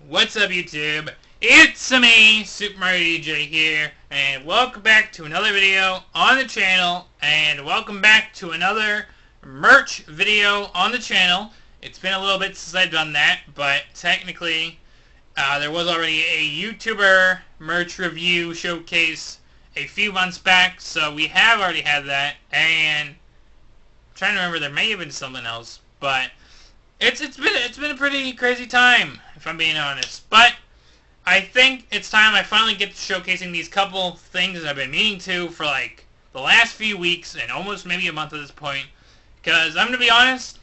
What's up, YouTube? It's me, Super Mario DJ here, and welcome back to another video on the channel, and welcome back to another merch video on the channel. It's been a little bit since I've done that, but technically, there was already a YouTuber merch review showcase a few months back, so we have already had that, and I'm trying to remember, there may have been something else, but it's been a pretty crazy time, if I'm being honest. But I think it's time I finally get to showcasing these couple things that I've been meaning to for like the last few weeks and almost maybe a month at this point. Because I'm gonna be honest,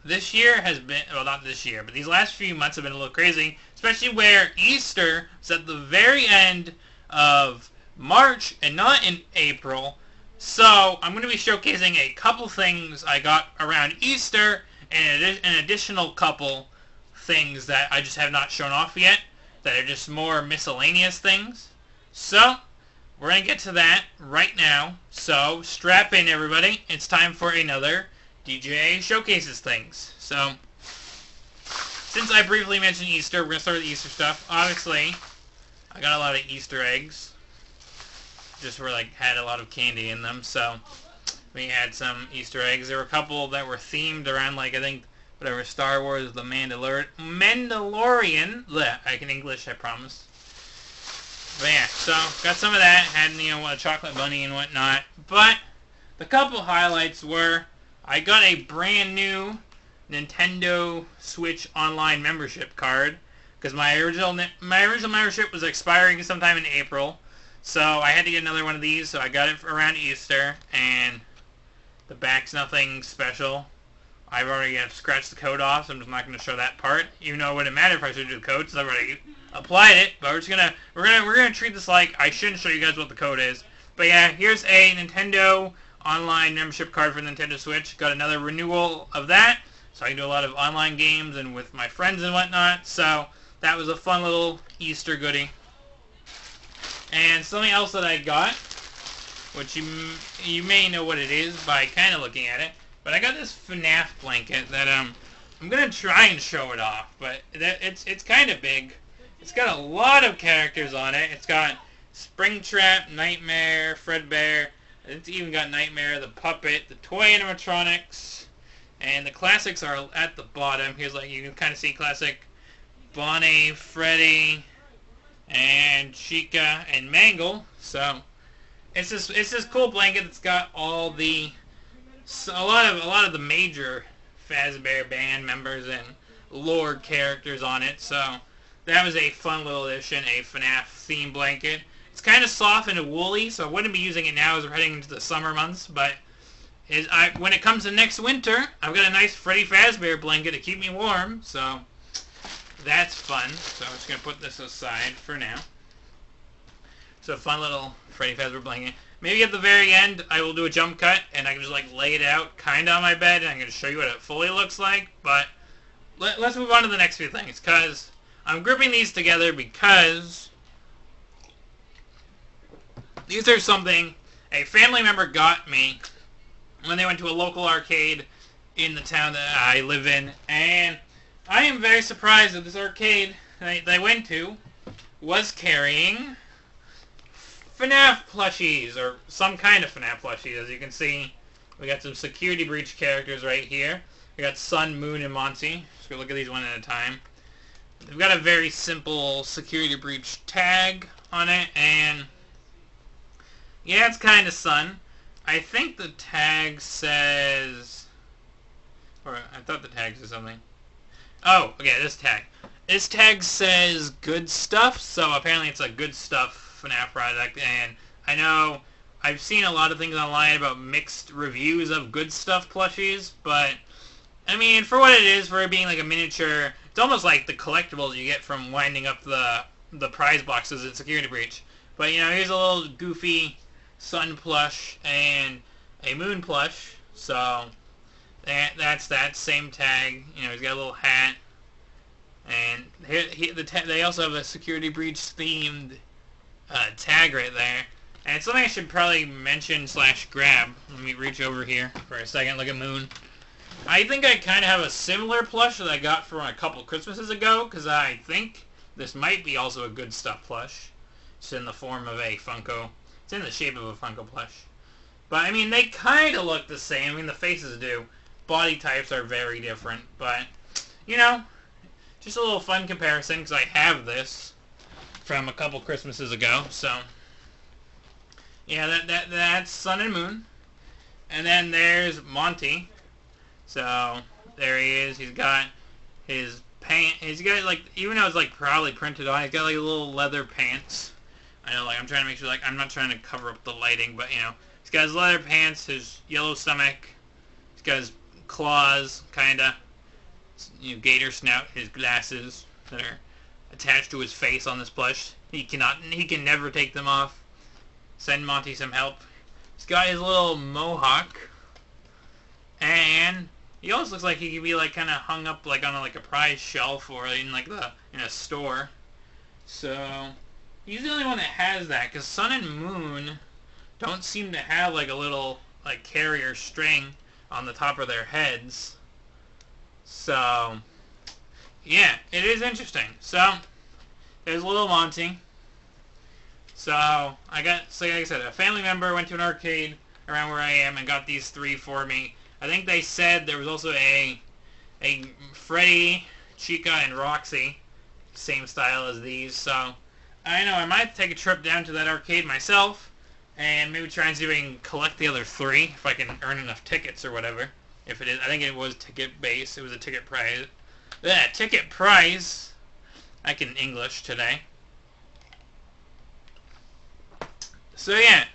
this year has been, well, not this year, but these last few months have been a little crazy, especially where Easter was at the very end of March and not in April. So I'm going to be showcasing a couple things I got around Easter and an additional couple things that I just have not shown off yet that are just more miscellaneous things. So we're going to get to that right now. So strap in, everybody. It's time for another DJ Showcases things. So since I briefly mentioned Easter, we're going to start with the Easter stuff. Obviously, I got a lot of Easter eggs. Just were like had a lot of candy in them, so we had some Easter eggs. There were a couple that were themed around, like, I think whatever, Star Wars, the Mandalorian. Bleh, I can English, I promise. But yeah, so got some of that. Had, you know, a chocolate bunny and whatnot. But the couple highlights were I got a brand new Nintendo Switch Online membership card because my original membership was expiring sometime in April. So I had to get another one of these, so I got it around Easter, and the back's nothing special. I've already scratched the code off, so I'm just not going to show that part. Even though it wouldn't matter if I showed you the code, since I've already applied it. But we're gonna treat this like I shouldn't show you guys what the code is. But yeah, here's a Nintendo Online membership card for Nintendo Switch. Got another renewal of that, so I can do a lot of online games and with my friends and whatnot. So that was a fun little Easter goodie. And something else that I got, which you may know what it is by kind of looking at it, but I got this FNAF blanket that I'm gonna try and show it off, but it's kind of big. It's got a lot of characters on it. It's got Springtrap, Nightmare, Fredbear. It's even got Nightmare, the puppet, the toy animatronics, and the classics are at the bottom. Here's, like, you can kind of see classic Bonnie, Freddy, and Chica and Mangle. So it's this cool blanket that's got all the a lot of the major Fazbear band members and lore characters on it. So that was a fun little addition, a FNAF theme blanket. It's kind of soft and woolly, so I wouldn't be using it now as we're heading into the summer months, but when it comes to next winter, I've got a nice Freddy Fazbear blanket to keep me warm, so that's fun. So I'm just going to put this aside for now. So a fun little Freddy Fazbear blanket. Maybe at the very end I will do a jump cut and I can just like lay it out kind of on my bed and I'm going to show you what it fully looks like. But let's move on to the next few things, because I'm grouping these together because these are something a family member got me when they went to a local arcade in the town that I live in, and I am very surprised that this arcade they went to was carrying FNAF plushies, or some kind of FNAF plushies. As you can see, we got some security breach characters right here. We got Sun, Moon, and Monty. Just gonna look at these one at a time. They've got a very simple security breach tag on it, and yeah, it's kind of Sun. I think the tag says, or I thought the tag said something. Oh, okay, this tag. This tag says good stuff, so apparently it's a good stuff FNAF product, and I know I've seen a lot of things online about mixed reviews of good stuff plushies, but I mean, for what it is, for it being like a miniature, it's almost like the collectibles you get from winding up the prize boxes in Security Breach. But, you know, here's a little goofy Sun plush and a Moon plush, so that's that same tag. You know, he's got a little hat, and they also have a Security Breach themed tag right there. And it's something I should probably mention / grab. Let me reach over here for a second. Look at Moon. I think I kind of have a similar plush that I got from a couple Christmases ago, because I think this might be also a Good Stuff plush. It's in the form of a Funko. It's in the shape of a Funko plush. But, I mean, they kind of look the same. I mean, the faces do. Body types are very different, but, you know, just a little fun comparison, because I have this from a couple Christmases ago, so, yeah, that's Sun and Moon. And then there's Monty. So, there he is. He's got his pants. He's got, like, even though it's, like, probably printed on, he's got, like, little leather pants. I know, like, I'm trying to make sure, like, I'm not trying to cover up the lighting, but, you know, he's got his leather pants, his yellow stomach. He's got his claws, kinda. You know, gator snout, his glasses that are attached to his face on this plush. He can never take them off. Send Monty some help. He's got his little mohawk. And he also looks like he could be like kind of hung up like on a prize shelf or in like in a store. So he's the only one that has that, because Sun and Moon don't seem to have like a little like carrier string on the top of their heads. So yeah, it is interesting. So there's little Monty. So like I said, a family member went to an arcade around where I am and got these three for me. I think they said there was also a Freddy, Chica, and Roxy, same style as these. So I know I might take a trip down to that arcade myself and maybe try and see if I can collect the other three, if I can earn enough tickets or whatever. If it is, I think it was ticket base. It was a ticket prize. Yeah, ticket prize. I can English today. So yeah.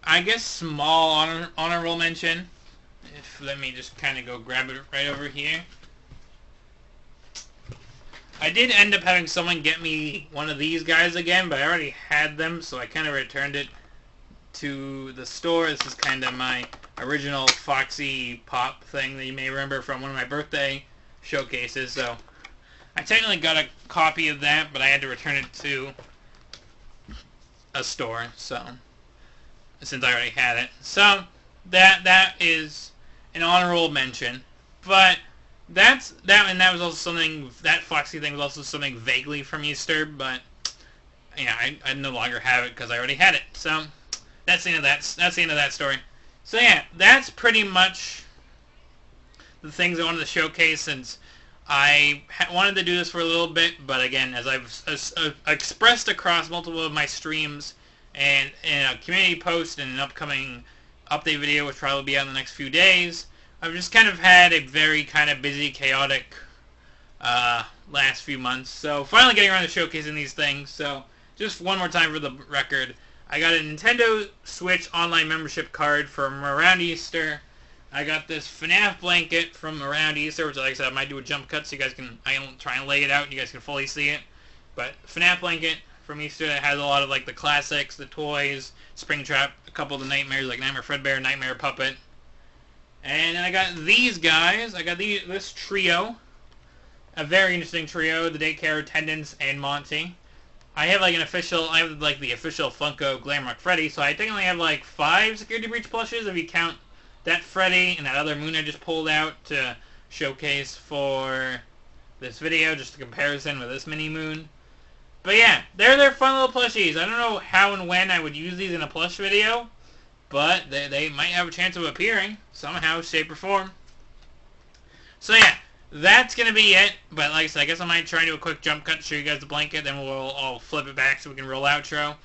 I guess small honorable mention. Let me just kind of go grab it right over here. I did end up having someone get me one of these guys again, but I already had them, so I kind of returned it to the store. This is kind of my original Foxy Pop thing that you may remember from one of my birthday showcases. So I technically got a copy of that, but I had to return it to a store, so since I already had it. So that is an honorable mention. But that was also something, that Foxy thing was also something vaguely from Easter, but yeah, I no longer have it because I already had it. So that's the end of that story. So yeah, that's pretty much the things I wanted to showcase, since I wanted to do this for a little bit, but again, as I've expressed across multiple of my streams and in a community post and an upcoming update video, which will probably be out in the next few days, I've just kind of had a very kind of busy, chaotic last few months. So finally getting around to showcasing these things. So just one more time for the record, I got a Nintendo Switch online membership card from around Easter. I got this FNAF blanket from around Easter, which, like I said, I might do a jump cut so you guys can, I don't try and lay it out and you guys can fully see it. But FNAF blanket from Easter that has a lot of like the classics, the toys, Springtrap, a couple of the nightmares like Nightmare Fredbear, Nightmare Puppet. And then I got these guys. I got this trio. A very interesting trio, the daycare attendants and Monty. I have like the official Funko Glamrock Freddy, so I technically have like 5 security breach plushes if you count that Freddy and that other moon I just pulled out to showcase for this video, just a comparison with this mini moon. But yeah, they're fun little plushies. I don't know how and when I would use these in a plush video, but they might have a chance of appearing somehow, shape, or form. So yeah, that's going to be it. But like I said, I guess I might try and do a quick jump cut to show you guys the blanket, then I'll flip it back so we can roll outro.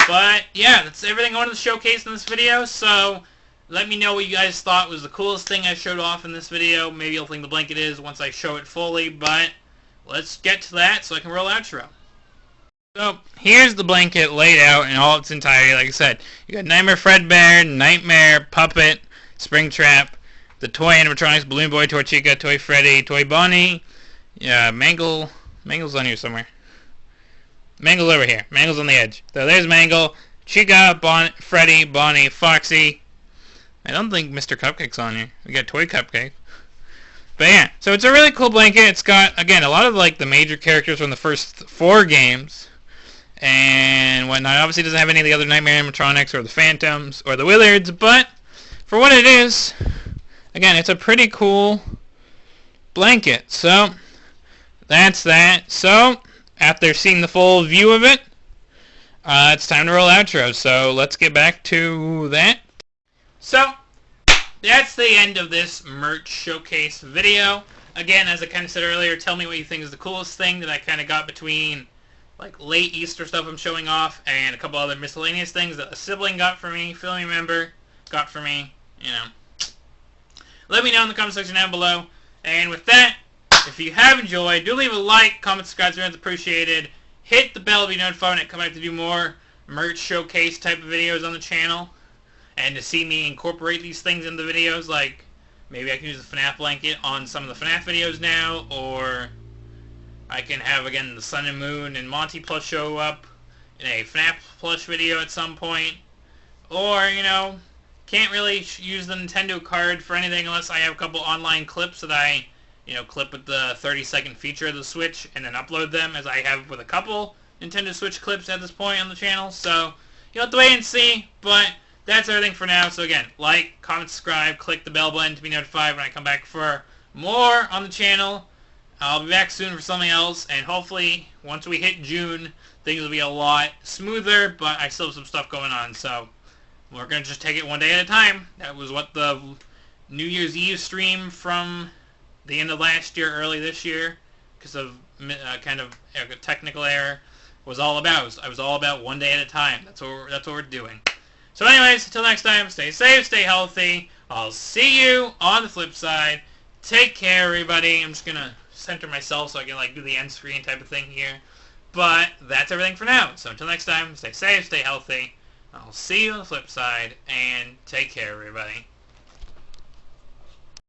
But yeah, that's everything I wanted to showcase in this video, so let me know what you guys thought was the coolest thing I showed off in this video. Maybe you'll think the blanket is once I show it fully, but let's get to that so I can roll outro. So, here's the blanket laid out in all its entirety. Like I said, you got Nightmare Fredbear, Nightmare Puppet, Springtrap, the toy animatronics, Balloon Boy, Toy Chica, Toy Freddy, Toy Bonnie, yeah, Mangle's on here somewhere. Mangle's over here. Mangle's on the edge. So there's Mangle, Chica, Freddy, Bonnie, Foxy. I don't think Mr. Cupcake's on here. We got Toy Cupcake. But yeah, so it's a really cool blanket. It's got, again, a lot of like the major characters from the first 4 games and whatnot. Obviously, it doesn't have any of the other Nightmare animatronics or the Phantoms or the Willards, but for what it is, again, it's a pretty cool blanket. So that's that. So after seeing the full view of it, it's time to roll outro. So let's get back to that. So that's the end of this merch showcase video. Again, as I kind of said earlier, tell me what you think is the coolest thing that I kind of got between like late Easter stuff I'm showing off and a couple other miscellaneous things that a sibling got for me, family member got for me, you know. Let me know in the comment section down below. And with that, if you have enjoyed, do leave a like, comment, subscribe, it's appreciated. Hit the bell to be notified when I come back to do more merch showcase type of videos on the channel. And to see me incorporate these things into the videos, like maybe I can use the FNAF blanket on some of the FNAF videos now, or I can have, again, the Sun and Moon and Monty plush show up in a FNAF plush video at some point. Or, you know, can't really use the Nintendo card for anything unless I have a couple online clips that I, you know, clip with the 30-second feature of the Switch and then upload them, as I have with a couple Nintendo Switch clips at this point on the channel. So you'll have to wait and see, but that's everything for now. So again, like, comment, subscribe, click the bell button to be notified when I come back for more on the channel. I'll be back soon for something else, and hopefully once we hit June, things will be a lot smoother, but I still have some stuff going on, so we're going to just take it one day at a time. That was what the New Year's Eve stream from the end of last year, early this year, because of kind of a technical error, was all about. I was all about one day at a time. That's what we're doing. So anyways, until next time, stay safe, stay healthy. I'll see you on the flip side. Take care, everybody. I'm just going to center myself so I can like do the end screen type of thing here. But that's everything for now. So until next time, stay safe, stay healthy. I'll see you on the flip side, and take care, everybody.